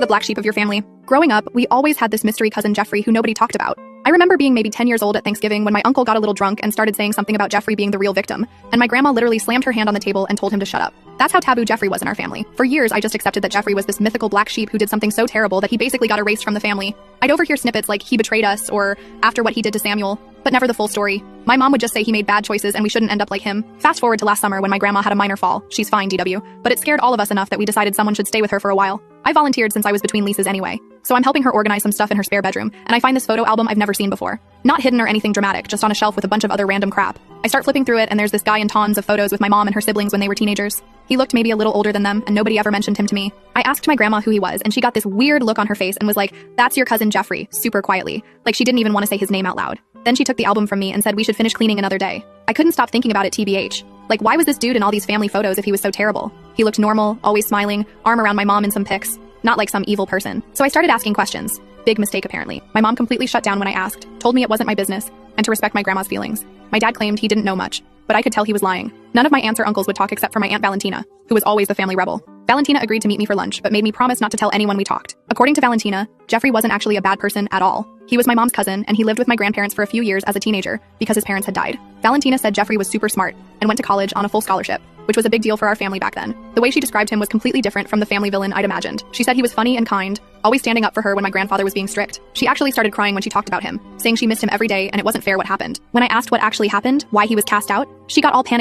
the black sheep of your family. Growing up, we always had this mystery cousin Jeffrey who nobody talked about. I remember being maybe 10 years old at Thanksgiving when my uncle got a little drunk and started saying something about Jeffrey being the real victim, and my grandma literally slammed her hand on the table and told him to shut up. That's how taboo Jeffrey was in our family. For years, I just accepted that Jeffrey was this mythical black sheep who did something so terrible that he basically got erased from the family. I'd overhear snippets like he betrayed us or after what he did to Samuel, but never the full story. My mom would just say he made bad choices and we shouldn't end up like him. Fast forward to last summer when my grandma had a minor fall. She's fine, DW, but it scared all of us enough that we decided someone should stay with her for a while. I volunteered since I was between leases anyway, so I'm helping her organize some stuff in her spare bedroom, and I find this photo album I've never seen before. Not hidden or anything dramatic, just on a shelf with a bunch of other random crap. I start flipping through it and there's this guy in tons of photos with my mom and her siblings when they were teenagers. He looked maybe a little older than them, and nobody ever mentioned him to me. I asked my grandma who he was, and she got this weird look on her face and was like, "That's your cousin Jeffrey," super quietly, like she didn't even want to say his name out loud. Then she took the album from me and said we should finish cleaning another day. I couldn't stop thinking about it, TBH. Like, why was this dude in all these family photos if he was so terrible? He looked normal, always smiling, arm around my mom in some pics. Not like some evil person. So I started asking questions. Big mistake, apparently. My mom completely shut down when I asked, told me it wasn't my business, and to respect my grandma's feelings. My dad claimed he didn't know much, but I could tell he was lying. None of my aunts or uncles would talk except for my Aunt Valentina, who was always the family rebel. Valentina agreed to meet me for lunch, but made me promise not to tell anyone we talked. According to Valentina, Jeffrey wasn't actually a bad person at all. He was my mom's cousin, and he lived with my grandparents for a few years as a teenager because his parents had died. Valentina said Jeffrey was super smart and went to college on a full scholarship, which was a big deal for our family back then. The way she described him was completely different from the family villain I'd imagined. She said he was funny and kind, always standing up for her when my grandfather was being strict. She actually started crying when she talked about him, saying she missed him every day and it wasn't fair what happened. When I asked what actually happened, why he was cast out, she got all panicked